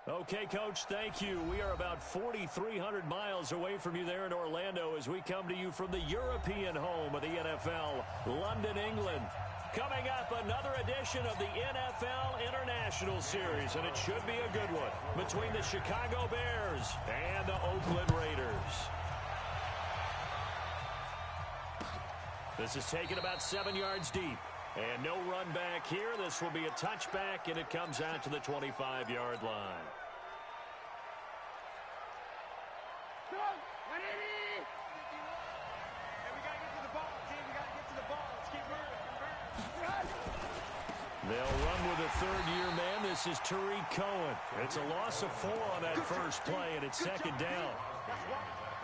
Okay, Coach, thank you. We are about 4,300 miles away from you there in Orlando as we come to you from the European home of the NFL, London, England. Coming up, another edition of the NFL International Series, and it should be a good one between the Chicago Bears and the Oakland Raiders. This is taken about 7 yards deep. And no run back here. This will be a touchback, and it comes out to the 25-yard line. They'll run with a third-year man. This is Tariq Cohen. It's a loss of 4 on that first play, and it's second down.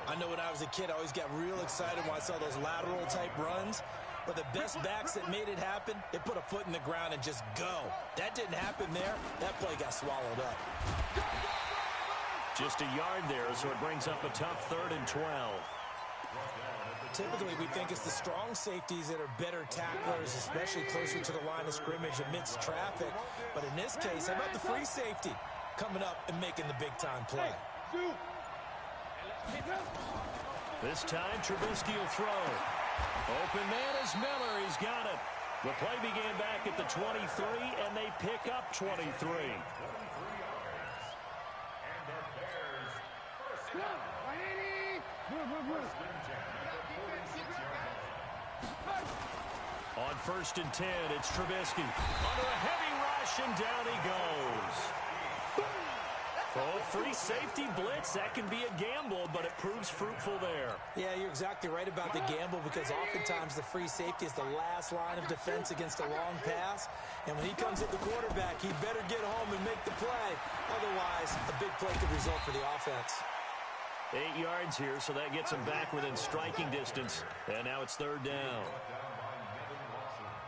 I know when I was a kid, I always got real excited when I saw those lateral-type runs. But the best backs that made it happen, they put a foot in the ground and just go. That didn't happen there. That play got swallowed up. Just a yard there, so it brings up a tough 3rd and 12. Typically, we think it's the strong safeties that are better tacklers, especially closer to the line of scrimmage amidst traffic. But in this case, how about the free safety coming up and making the big-time play? This time, Trubisky will throw. Open man is Miller. He's got it. The play began back at the 23, and they pick up 23. On 1st and 10, it's Trubisky. Under a heavy rush, and down he goes. Oh, free safety blitz. That can be a gamble, but it proves fruitful there. Yeah, you're exactly right about the gamble because oftentimes the free safety is the last line of defense against a long pass. And when he comes at the quarterback, he better get home and make the play. Otherwise, a big play could result for the offense. 8 yards here, so that gets him back within striking distance. And now it's 3rd down.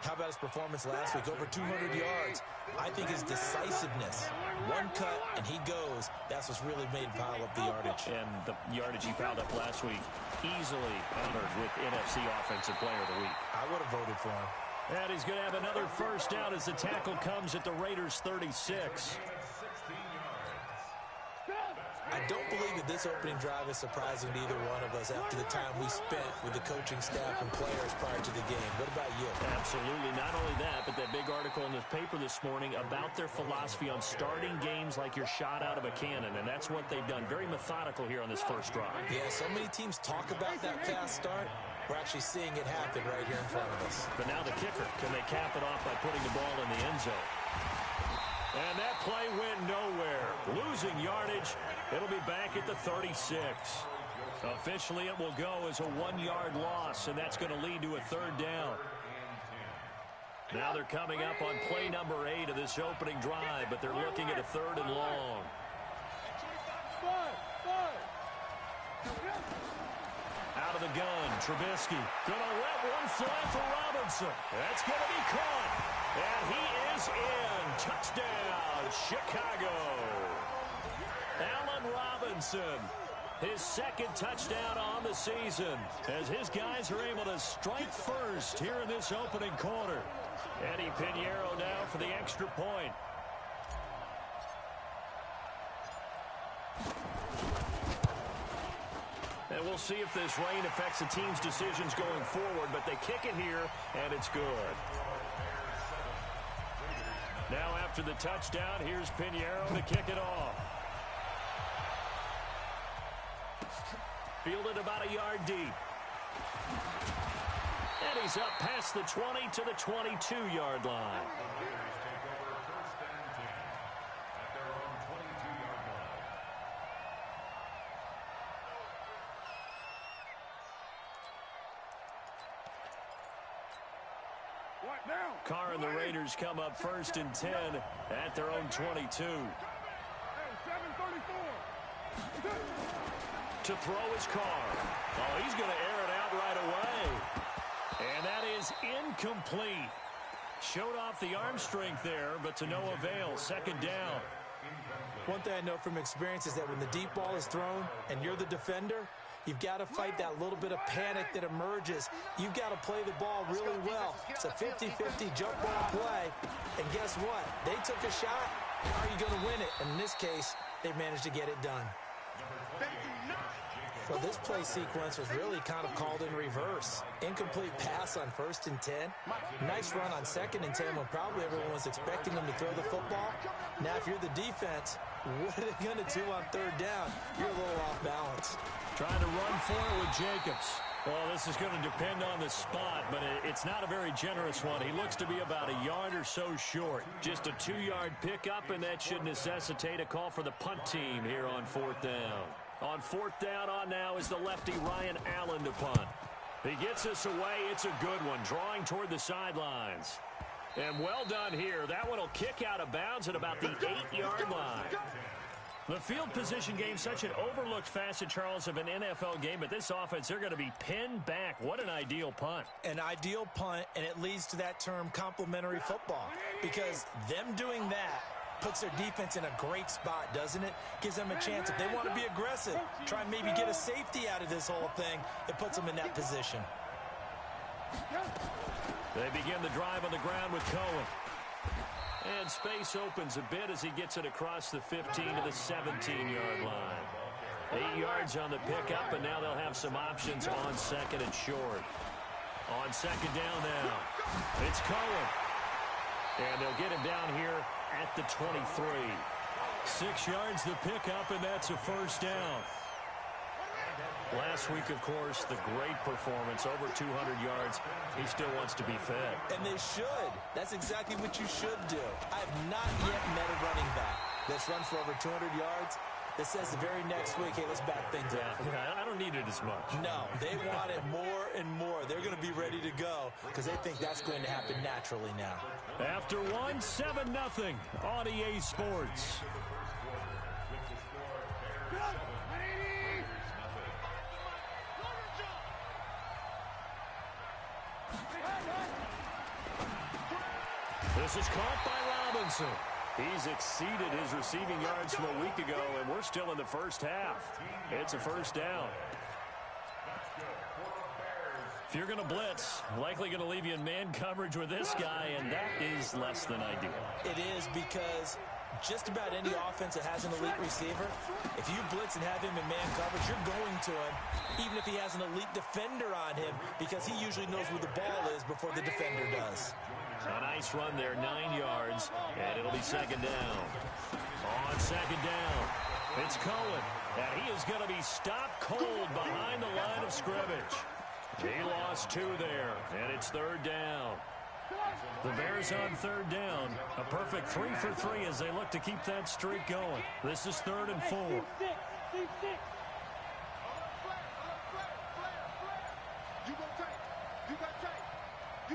How about his performance last week? Over 200 yards. I think his decisiveness. One cut, and he goes. That's what's really made him pile up the yardage. And the yardage he piled up last week, easily honored with NFC Offensive Player of the Week. I would have voted for him. And he's going to have another first down as the tackle comes at the Raiders' 36. I don't believe that this opening drive is surprising to either one of us after the time we spent with the coaching staff and players prior to the game. What about you? Absolutely. Not only that, but that big article in the paper this morning about their philosophy on starting games like you're shot out of a cannon, and that's what they've done. Very methodical here on this first drive. Yeah, so many teams talk about that fast start. We're actually seeing it happen right here in front of us. But now the kicker. Can they cap it off by putting the ball in the end zone? And that play went nowhere. Losing yardage. It'll be back at the 36. Officially, it will go as a 1-yard loss, and that's going to lead to a 3rd down. Now they're coming up on play number 8 of this opening drive, but they're looking at a 3rd and long. Out of the gun, Trubisky gonna let one fly for Robinson. That's gonna be caught, and he is in. Touchdown, Chicago. Allen Robinson, his 2nd touchdown on the season, as his guys are able to strike first here in this opening quarter. Eddie Pinheiro now for the extra point. And we'll see if this rain affects the team's decisions going forward, but they kick it here, and it's good. Now after the touchdown, here's Pinheiro to kick it off. Fielded about a yard deep. And he's up past the 20 to the 22-yard line. Carr and the Raiders come up 1st and 10 at their own 22. To throw his Carr. Oh, he's going to air it out right away. And that is incomplete. Showed off the arm strength there, but to no avail. 2nd down. One thing I know from experience is that when the deep ball is thrown and you're the defender, you've got to fight that little bit of panic that emerges. You've got to play the ball really well. It's a 50-50 jump ball play. And guess what? They took a shot. are you going to win it? And in this case, they managed to get it done. Well, this play sequence was really kind of called in reverse. Incomplete pass on 1st and 10. Nice run on 2nd and 10 when probably everyone was expecting them to throw the football. Now, if you're the defense, what are they going to do on 3rd down? You're a little off balance. Trying to run for it with Jacobs. Well, this is going to depend on the spot, but it's not a very generous one. He looks to be about a yard or so short. Just a 2-yard pickup, and that should necessitate a call for the punt team here on 4th down. On 4th down on now is the lefty Ryan Allen to punt. He gets us away. It's a good one, drawing toward the sidelines. And well done here. That one will kick out of bounds at about the 8-yard line. The field position game, such an overlooked facet, Charles, of an NFL game, but this offense, they're going to be pinned back. What an ideal punt. An ideal punt, and it leads to that term complementary football, because them doing that puts their defense in a great spot, doesn't it? Gives them a chance. If they want to be aggressive, try and maybe get a safety out of this whole thing, it puts them in that position. They begin the drive on the ground with Cohen. And space opens a bit as he gets it across the 15 to the 17-yard line. 8 yards on the pickup, and now they'll have some options on 2nd and short. On 2nd down now, it's Cohen. And they'll get him down here at the 23. 6 yards the pickup, and that's a 1st down. Last week, of course, the great performance, over 200 yards. He still wants to be fed. And they should. That's exactly what you should do. I have not yet met a running back that's run for over 200 yards that says the very next week, hey, let's back things up. Yeah, I don't need it as much. No, they want it more and more. They're going to be ready to go because they think that's going to happen naturally now. After 7-0 on EA Sports. This is caught by Robinson. He's exceeded his receiving yards from a week ago, and we're still in the first half. It's a 1st down. If you're going to blitz, likely going to leave you in man coverage with this guy, and that is less than ideal. It is, because just about any offense that has an elite receiver, if you blitz and have him in man coverage, you're going to him, even if he has an elite defender on him, because he usually knows where the ball is before the defender does. A nice run there, 9 yards, and it'll be 2nd down. On 2nd down, it's Cohen, and he is going to be stopped cold behind the line of scrimmage. He lost 2 there, and it's 3rd down. The Bears on 3rd down, a perfect 3 for 3 as they look to keep that streak going. This is 3rd and 4. You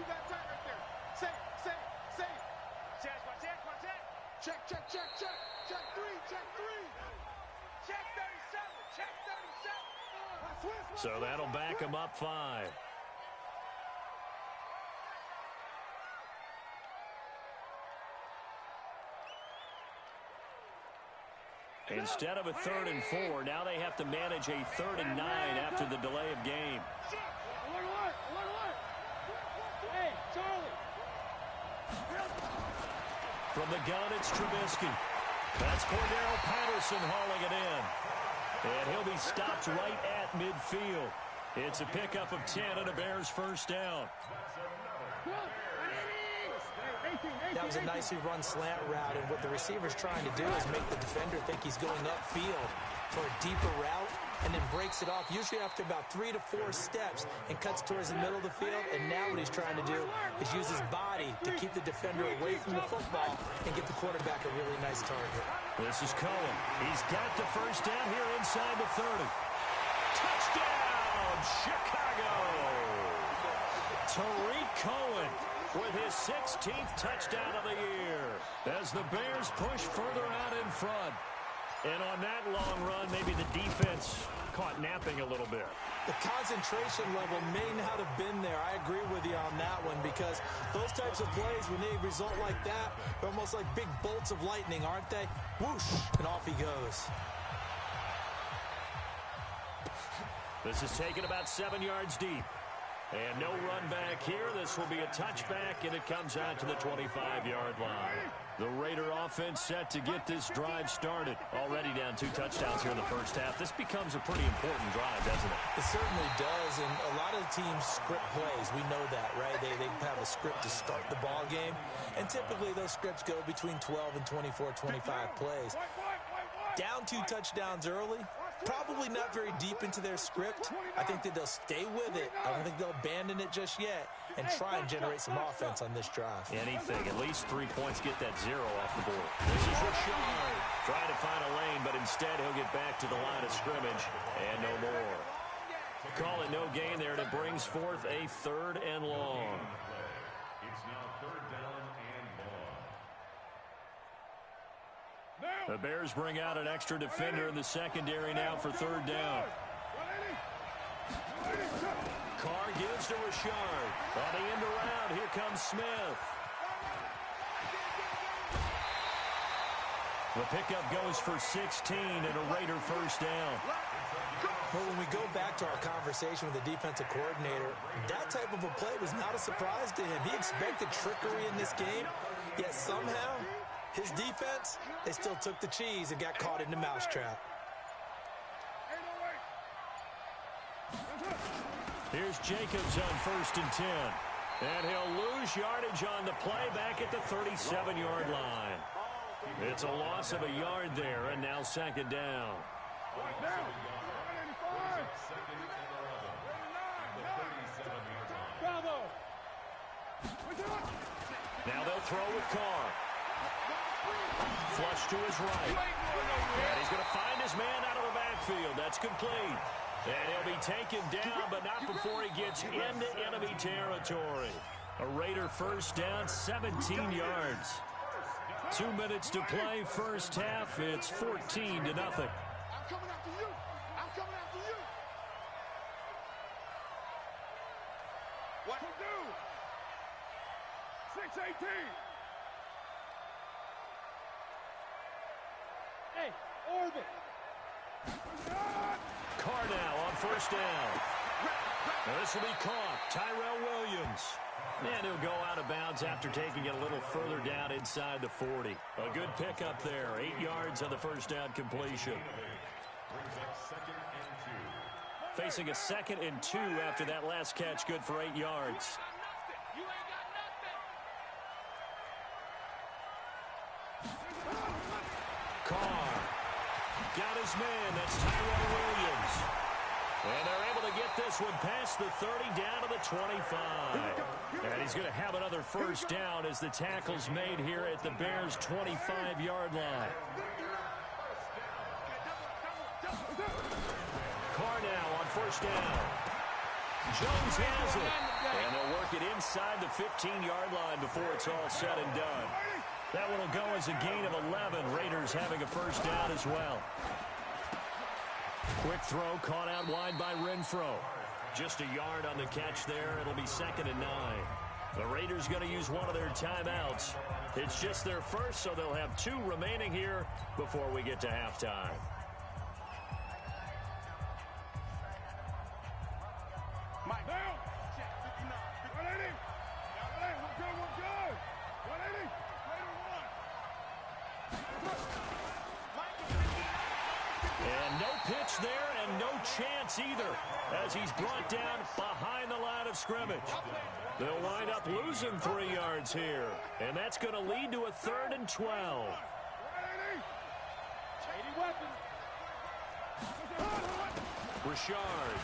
got tight right there. Say. Check. Check 3. Check 37. So that'll back him up 5. Instead of a 3rd and 4, now they have to manage a 3rd and 9 after the delay of game. Hey, Charlie. From the gun, it's Trubisky. That's Cordero Patterson hauling it in. And he'll be stopped right at midfield. It's a pickup of 10 and a Bears 1st down. That was a nicely run slant route, and what the receiver's trying to do is make the defender think he's going upfield for a deeper route, and then breaks it off, usually after about 3 to 4 steps, and cuts towards the middle of the field. And now what he's trying to do is use his body to keep the defender away from the football and get the quarterback a really nice target. This is Cohen. He's got the 1st down here inside the 30. Touchdown, Chicago! Tariq Cohen with his 16th touchdown of the year as the Bears push further out in front. And on that long run, maybe the defense caught napping a little bit. The concentration level may not have been there. I agree with you on that one, because those types of plays, when they result like that, they're almost like big bolts of lightning, aren't they? Whoosh, and off he goes. This is taken about 7 yards deep. And no run back here. This will be a touchback, and it comes out to the 25-yard line. The Raider offense set to get this drive started. Already down 2 touchdowns here in the first half. This becomes a pretty important drive, doesn't it? It certainly does, and a lot of the teams script plays. We know that, right? They have a script to start the ball game, and typically those scripts go between 12 and 24, 25 plays. Down 2 touchdowns early, probably not very deep into their script. I think that they'll stay with it. I don't think they'll abandon it just yet and try and generate some offense on this drive. Anything. At least 3 points, get that 0 off the board. This is Rashard trying to find a lane, but instead he'll get back to the line of scrimmage and no more. Call it no gain there, and it brings forth a 3rd and long. It's now 3rd down and long. The Bears bring out an extra defender in the secondary now for 3rd down. Carr gives to Rashard. On the end around, here comes Smith. The pickup goes for 16 and a Raider 1st down. But when we go back to our conversation with the defensive coordinator, that type of a play was not a surprise to him. He expected trickery in this game, yet somehow his defense, they still took the cheese and got caught in the mousetrap. Here's Jacobs on 1st and 10. And he'll lose yardage on the play back at the 37-yard line. It's a loss of a yard there, and now 2nd down. Now they'll throw with Carr. Flush to his right. And he's going to find his man out of the backfield. That's complete. And he'll be taken down, but not before he gets into enemy territory. A Raider 1st down, 17 yards. 2 minutes to play, first half. It's 14-0. I'm coming after you. I'm coming after you. What? 6-18. Hey, orbit. Carr now on 1st down. Now this will be caught. Tyrell Williams. And he'll go out of bounds after taking it a little further down inside the 40. A good pickup there. 8 yards on the 1st down completion. Facing a 2nd and 2 after that last catch. Good for 8 yards. Carr got his man. That's Tyrell Williams. And they're able to get this one past the 30 down to the 25. And he's going to have another 1st down as the tackle's made here at the Bears' 25-yard line. Carr now on 1st down. Jones has it. And they'll work it inside the 15-yard line before it's all said and done. That one will go as a gain of 11. Raiders having a 1st down as well. Quick throw caught out wide by Renfro. Just a yard on the catch there. It'll be 2nd and 9. The Raiders going to use one of their timeouts. It's just their first, so they'll have 2 remaining here before we get to halftime. Mike down. Check 59. 180. 180. We're good. We're good. 180. And no pitch there and no chance either as he's brought down behind the line of scrimmage. They'll wind up losing 3 yards here, and that's going to lead to a 3rd and 12. Rashard.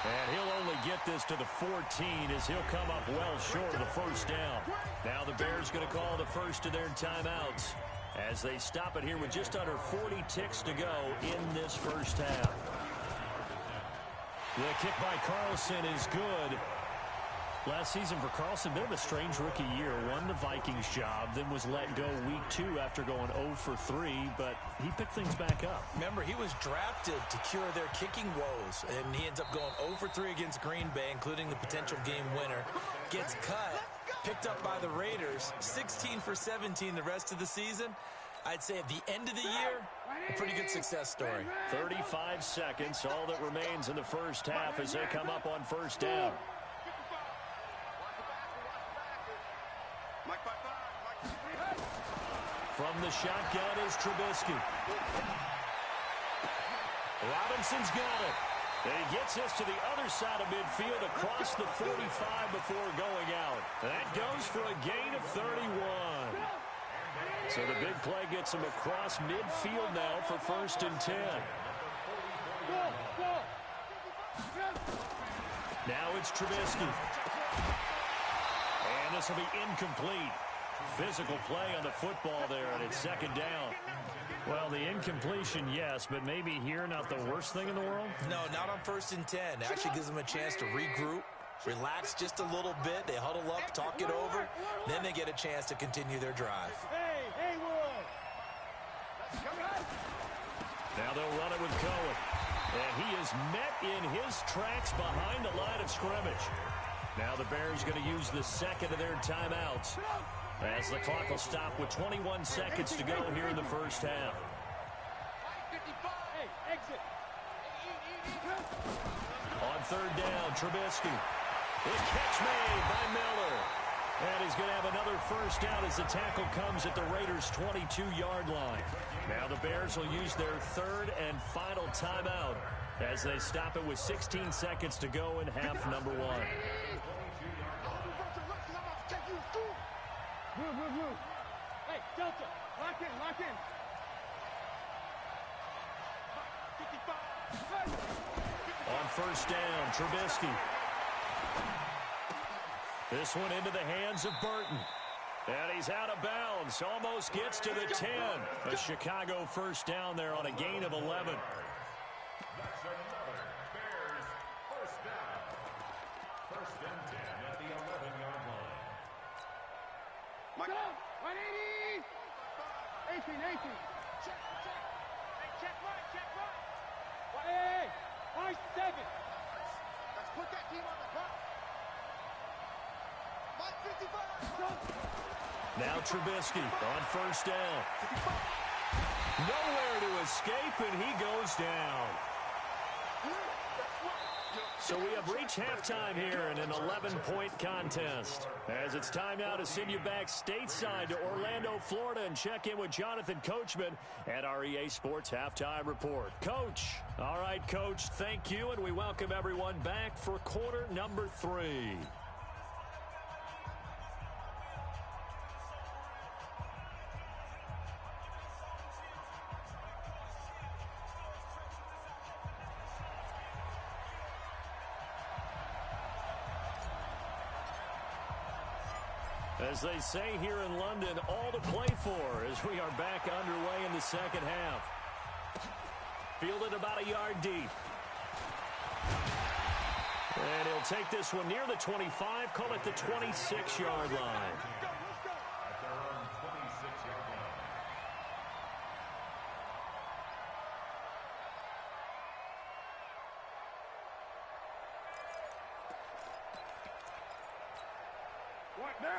And he'll only get this to the 14 as he'll come up well short of the 1st down. Now the Bears going to call the first of their timeouts as they stop it here with just under 40 ticks to go in this first half. The kick by Carlson is good. Last season for Carlson, bit of a strange rookie year. Won the Vikings job, then was let go week 2 after going 0 for 3, but he picked things back up. Remember, he was drafted to cure their kicking woes, and he ends up going 0 for 3 against Green Bay, including the potential game winner. Gets cut, picked up by the Raiders, 16 for 17 the rest of the season. I'd say at the end of the year, a pretty good success story. 35 seconds, all that remains in the first half as they come up on first down. From the shotgun is Trubisky. Robinson's got it. And he gets this to the other side of midfield across the 45 before going out. That goes for a gain of 31. So the big play gets him across midfield now for 1st and 10. Now it's Trubisky. And this will be incomplete. Physical play on the football there, and it's 2nd down. Well, the incompletion, yes, but maybe here not the worst thing in the world? No, not on 1st and 10. It actually gives them a chance to regroup, relax just a little bit. They huddle up, talk it over. Then they get a chance to continue their drive. Now they'll run it with Cohen. And he is met in his tracks behind the line of scrimmage. Now the Bears going to use the second of their timeouts, as the clock will stop with 21 seconds to go here in the first half. On 3rd down, Trubisky. The catch made by Miller. And he's going to have another first down as the tackle comes at the Raiders' 22-yard line. Now the Bears will use their 3rd and final timeout as they stop it with 16 seconds to go in half number 1. Hey, Delta, lock in, lock in. 55. On 1st down, Trubisky. This one into the hands of Burton. And he's out of bounds. Almost gets to the 10. A Chicago first down there on a gain of 11. First and 10 at the 11-yard line. Go! 180! 18. Check. Hey, check right. Hey, 5-7. Let's put that team on the clock. Mike 55. Now Trubisky on 1st down. Nowhere to escape, and he goes down. So we have reached halftime here in an 11-point contest. As it's time now to send you back stateside to Orlando, Florida, and check in with Jonathan Coachman at our EA Sports Halftime Report. Coach. All right, Coach, thank you, and we welcome everyone back for quarter number 3. As they say here in London, all to play for as we are back underway in the second half. Fielded about a yard deep. And he'll take this one near the 25, call it the 26-yard line.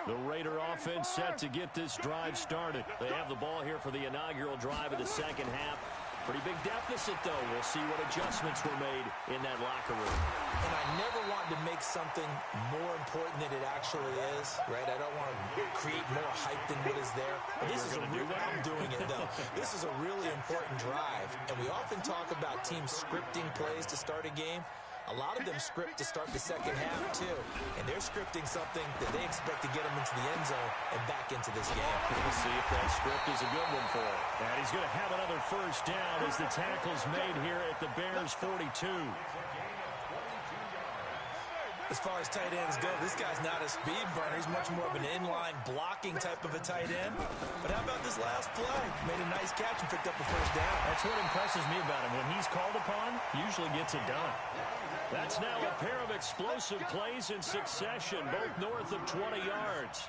The Raider offense set to get this drive started. They have the ball here for the inaugural drive of the second half. Pretty big deficit, though. We'll see what adjustments were made in that locker room. And I never want to make something more important than it actually is, right? I don't want to create more hype than what is there. But this is a real, I'm doing it, though. This is a really important drive. And we often talk about teams scripting plays to start a game. A lot of them script to start the second half, too. And they're scripting something that they expect to get them into the end zone and back into this game. We'll see if that script is a good one for him. And he's going to have another first down as the tackle's made here at the Bears' 42. As far as tight ends go, this guy's not a speed burner. He's much more of an inline blocking type of a tight end. But how about this last play? Made a nice catch and picked up a first down. That's what impresses me about him. When he's called upon, usually gets it done. That's now a pair of explosive plays in succession, both north of 20 yards.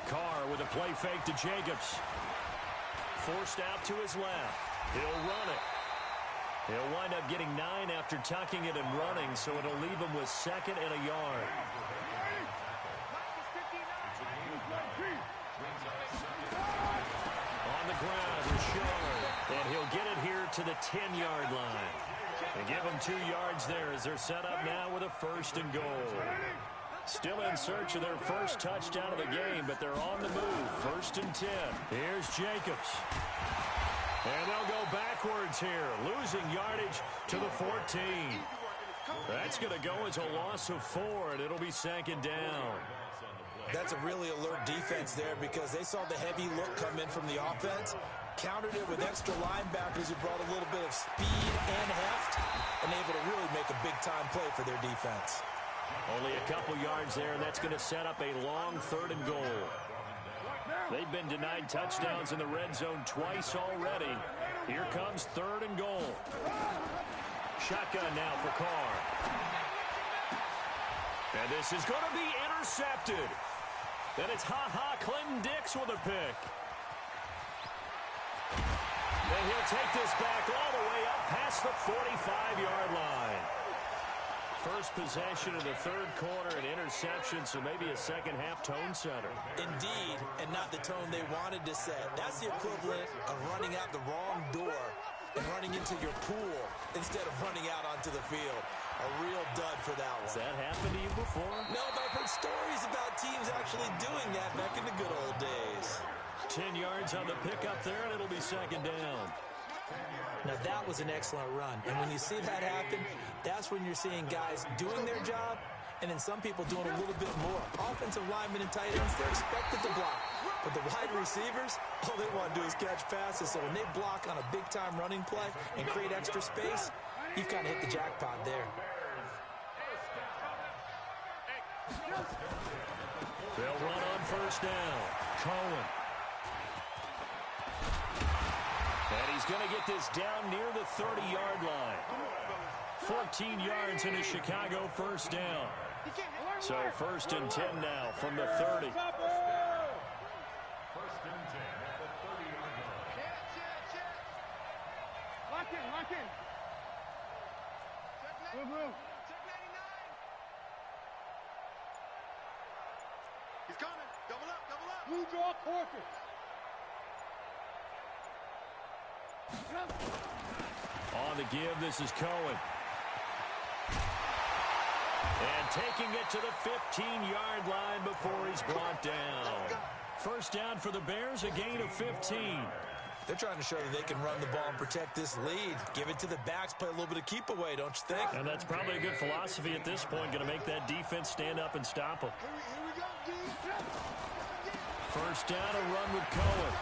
Carr with a play fake to Jacobs. Forced out to his left. He'll run it. He'll wind up getting 9 after tucking it and running, so it'll leave him with 2nd and a yard. Bouchard. And he'll get it here to the 10-yard line. They give them 2 yards there as they're set up now with a 1st and goal. Still in search of their first touchdown of the game, but they're on the move. 1st and 10. Here's Jacobs. And they'll go backwards here, losing yardage to the 14. That's going to go as a loss of 4, and it'll be 2nd down. That's a really alert defense there because they saw the heavy look come in from the offense, countered it with extra linebackers who brought a little bit of speed and heft, and able to really make a big-time play for their defense. Only a couple yards there, and that's going to set up a long 3rd and goal. They've been denied touchdowns in the red zone twice already. Here comes 3rd and goal. Shotgun now for Carr. And this is going to be intercepted. Then it's Clinton Dix with a pick. And he'll take this back all the way up past the 45-yard line. First possession of the 3rd quarter, an interception, so maybe a second-half tone setter. Indeed, and not the tone they wanted to set. That's the equivalent of running out the wrong door and running into your pool instead of running out onto the field. A real dud for that one. Has that happened to you before? No, but I've heard stories about teams actually doing that back in the good old days. 10 yards on the pickup there, and it'll be 2nd down. Now, that was an excellent run. And when you see that happen, that's when you're seeing guys doing their job and then some people doing a little bit more. Offensive linemen and tight ends, they're expected to block. But the wide receivers, all they want to do is catch passes. So when they block on a big-time running play and create extra space, you've kind of hit the jackpot there. They'll run on 1st down. Cohen. And he's going to get this down near the 30-yard line. 14 yards in a Chicago 1st down. So 1st and 10 now from the 30. 1st and 10 at the 30-yard line. Lock in. Move. He's coming. Double up. Blue draw quarters. On the give, this is Cohen. And taking it to the 15-yard line before he's brought down. 1st down for the Bears, a gain of 15. They're trying to show that they can run the ball and protect this lead. Give it to the backs, play a little bit of keep away, don't you think? And that's probably a good philosophy at this point, going to make that defense stand up and stop them. Here we go, D. 1st down, a run with Cohen.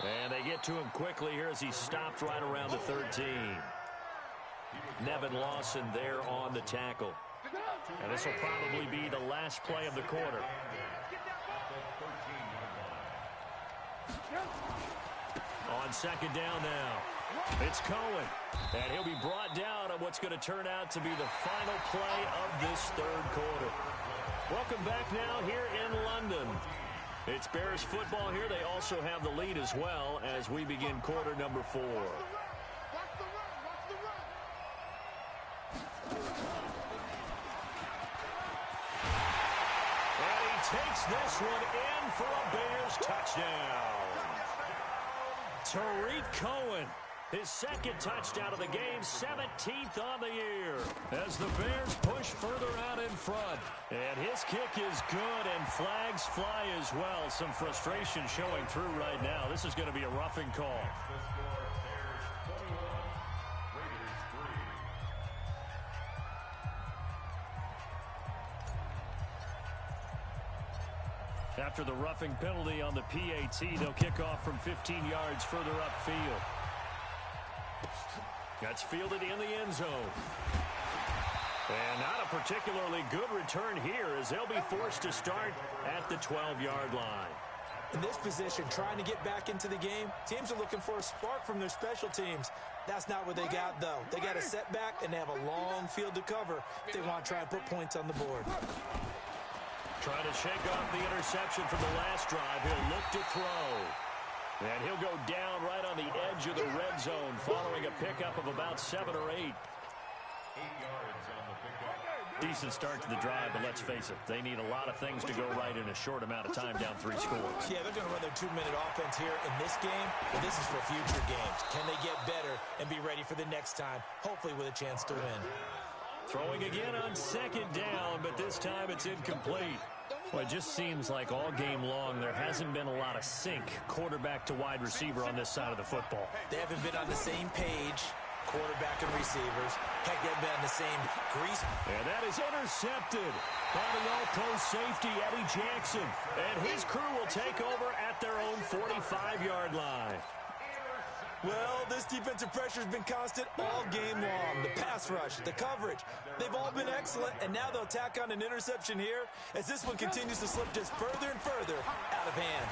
And they get to him quickly here as he's stopped right around the 13. Nevin Lawson there on the tackle. And this will probably be the last play of the quarter. On 2nd down now, it's Cohen. And he'll be brought down on what's going to turn out to be the final play of this 3rd quarter. Welcome back now here in London. It's Bears football here. They also have the lead as well as we begin quarter number 4. And he takes this one in for a Bears touchdown. Tariq Cohen, his 2nd touchdown of the game, 17th on the year, as the Bears push further out in front. And his kick is good, and flags fly as well. Some frustration showing through right now. This is going to be a roughing call. After the roughing penalty on the PAT, they'll kick off from 15 yards further upfield. That's fielded in the end zone. And not a particularly good return here as they'll be forced to start at the 12-yard line. In this position, trying to get back into the game, teams are looking for a spark from their special teams. That's not what they got, though. They got a setback, and they have a long field to cover if they want to try and put points on the board. Trying to shake off the interception from the last drive. He'll look to throw. And he'll go down right on the edge of the red zone following a pickup of about 7 or 8. 8 yards on the pickup. Decent start to the drive, but let's face it, they need a lot of things to go right in a short amount of time down 3 scores. Yeah, they're going to run their 2-minute offense here in this game, but this is for future games. Can they get better and be ready for the next time, hopefully with a chance to win? Throwing again on 2nd down, but this time it's incomplete. Well, it just seems like all game long there hasn't been a lot of sync quarterback to wide receiver on this side of the football. They haven't been on the same page, quarterback and receivers. Heck, they've been on the same grease. And that is intercepted by the all-pro safety, Eddie Jackson. And his crew will take over at their own 45-yard line. Well, this defensive pressure has been constant all game long. The pass rush, the coverage, they've all been excellent, and now they'll tack on an interception here as this one continues to slip just further and further out of hand.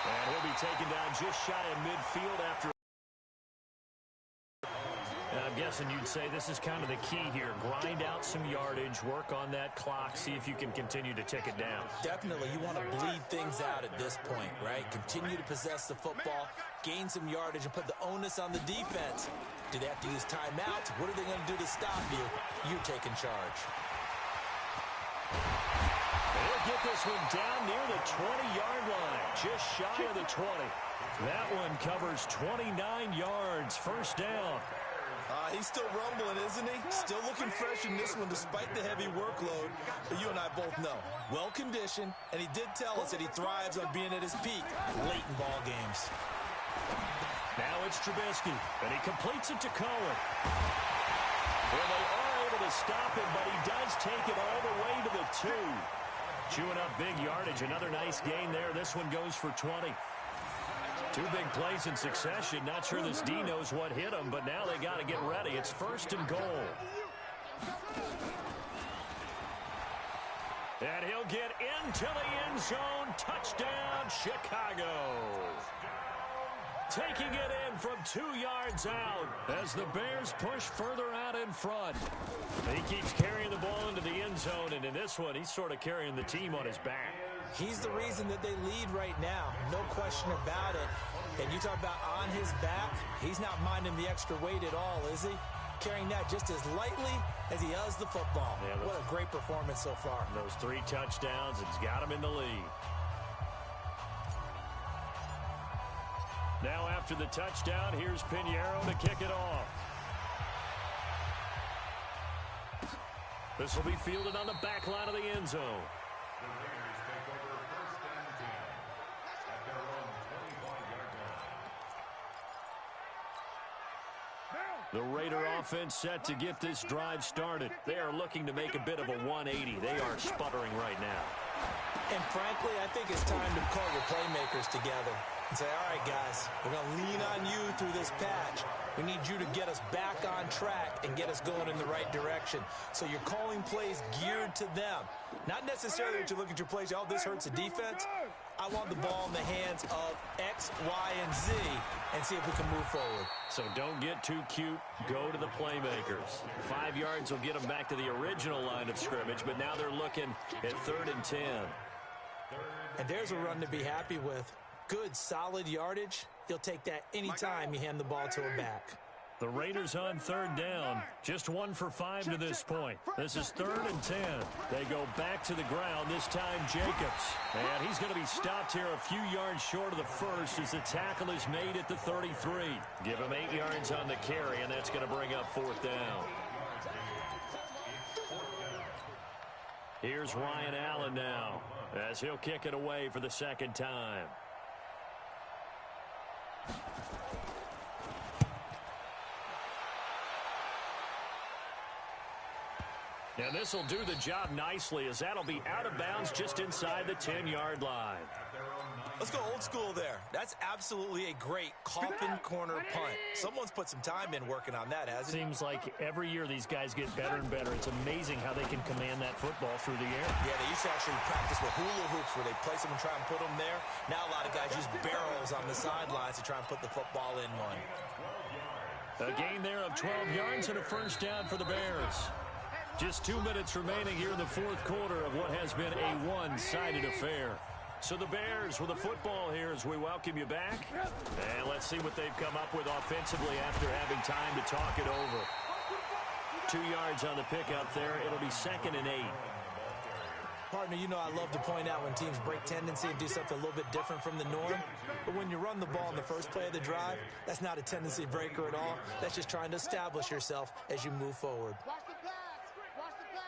And he'll be taken down just shy of midfield after. I'm guessing you'd say this is kind of the key here. Grind out some yardage, work on that clock, see if you can continue to tick it down. Definitely. You want to bleed things out at this point, right? Continue to possess the football, gain some yardage, and put the onus on the defense. Do they have to use timeouts? What are they going to do to stop you? You're taking charge. They'll get this one down near the 20-yard line, just shy of the 20. That one covers 29 yards, first down. He's still rumbling, isn't he? Still looking fresh in this one despite the heavy workload. But you and I both know, well-conditioned, and he did tell us that he thrives on being at his peak late in ball games. Now it's Trubisky, and he completes it to Cohen. Well, they are able to stop him, but he does take it all the way to the 2. Chewing up big yardage, another nice gain there. This one goes for 20. 2 big plays in succession. Not sure this D knows what hit him, but now they got to get ready. It's 1st and goal. And he'll get into the end zone. Touchdown, Chicago. Taking it in from 2 yards out as the Bears push further out in front. He keeps carrying the ball into the end zone, and in this one, he's sort of carrying the team on his back. He's the reason that they lead right now, no question about it. And you talk about on his back, he's not minding the extra weight at all, is he? Carrying that just as lightly as he does the football. Yeah, what a great performance so far. Those 3 touchdowns, it's got him in the lead. Now after the touchdown, here's Pinheiro to kick it off. This will be fielded on the back line of the end zone. The Raider offense set to get this drive started. They are looking to make a bit of a 180. They are sputtering right now. And frankly, I think it's time to call your playmakers together and say, all right, guys, we're going to lean on you through this patch. We need you to get us back on track and get us going in the right direction. So you're calling plays geared to them. Not necessarily that you look at your plays, oh, this hurts the defense. I want the ball in the hands of X, Y, and Z and see if we can move forward. So don't get too cute. Go to the playmakers. 5 yards will get them back to the original line of scrimmage, but now they're looking at 3rd and 10. And there's a run to be happy with. Good, solid yardage. You'll take that anytime you hand the ball to a back. The Raiders on 3rd down. Just 1 for 5 to this point. This is 3rd and 10. They go back to the ground, this time Jacobs. And he's going to be stopped here a few yards short of the first as the tackle is made at the 33. Give him 8 yards on the carry, and that's going to bring up 4th down. Here's Ryan Allen now as he'll kick it away for the 2nd time. And this will do the job nicely as that'll be out of bounds just inside the 10-yard line. Let's go old school there. That's absolutely a great coffin corner punt. Someone's put some time in working on that, hasn't it? Seems like every year these guys get better and better. It's amazing how they can command that football through the air. Yeah, they used to actually practice with hula hoops where they place them and try and put them there. Now a lot of guys use barrels on the sidelines to try and put the football in one. A gain there of 12 yards and a 1st down for the Bears. Just 2 minutes remaining here in the 4th quarter of what has been a one-sided affair. So the Bears with a football here as we welcome you back. And let's see what they've come up with offensively after having time to talk it over. 2 yards on the pickup there. It'll be 2nd and 8. Partner, you know I love to point out when teams break tendency and do something a little bit different from the norm. But when you run the ball in the first play of the drive, that's not a tendency breaker at all. That's just trying to establish yourself as you move forward. Watch the pass. Watch the pass.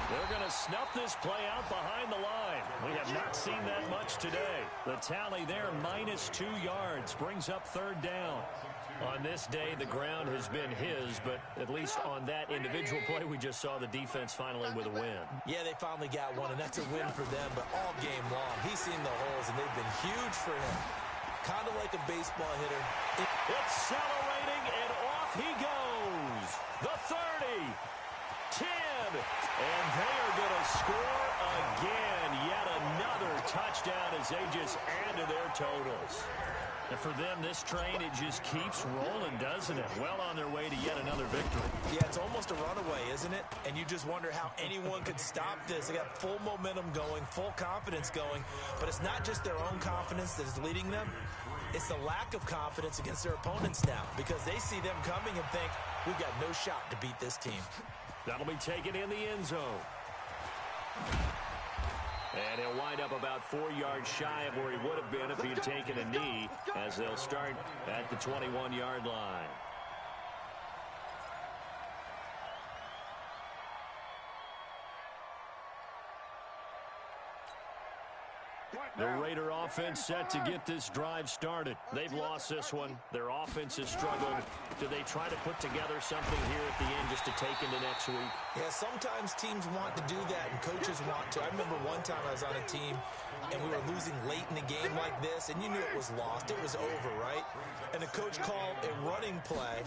They're going to snuff this play out behind the line. We have not seen that much today. The tally there, -2 yards, brings up 3rd down. On this day, the ground has been his, but at least on that individual play, we just saw the defense finally with a win. Yeah, they finally got one, and that's a win for them, but all game long, he's seen the holes, and they've been huge for him. Kind of like a baseball hitter. Accelerating, and off he goes. The 30. 10, and they are going to score again. Yet another touchdown as they just add to their totals. And for them, this train, it just keeps rolling, doesn't it? Well on their way to yet another victory. Yeah, it's almost a runaway, isn't it? And you just wonder how anyone could stop this. They got full momentum going, full confidence going. But it's not just their own confidence that is leading them. It's the lack of confidence against their opponents now, because they see them coming and think, we've got no shot to beat this team. That'll be taken in the end zone. And he'll wind up about 4 yards shy of where he would have been if he had taken a knee, as they'll start at the 21-yard line. The Raider offense set to get this drive started. They've lost this one. Their offense has struggled. Do they try to put together something here at the end just to take into next week? Yeah, sometimes teams want to do that and coaches want to. I remember one time I was on a team and we were losing late in the game like this, and you knew it was lost. It was over, right? And the coach called a running play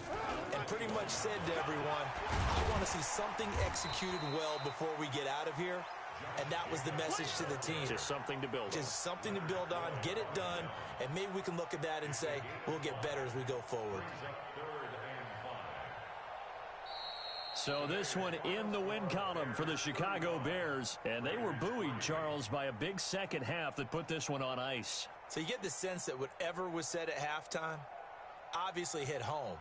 and pretty much said to everyone, I want to see something executed well before we get out of here. And that was the message to the team. Just something to build on. Just something to build on, get it done, and maybe we can look at that and say, we'll get better as we go forward. So this one in the win column for the Chicago Bears. And they were buoyed, Charles, by a big second half that put this one on ice. So you get the sense that whatever was said at halftime obviously hit home.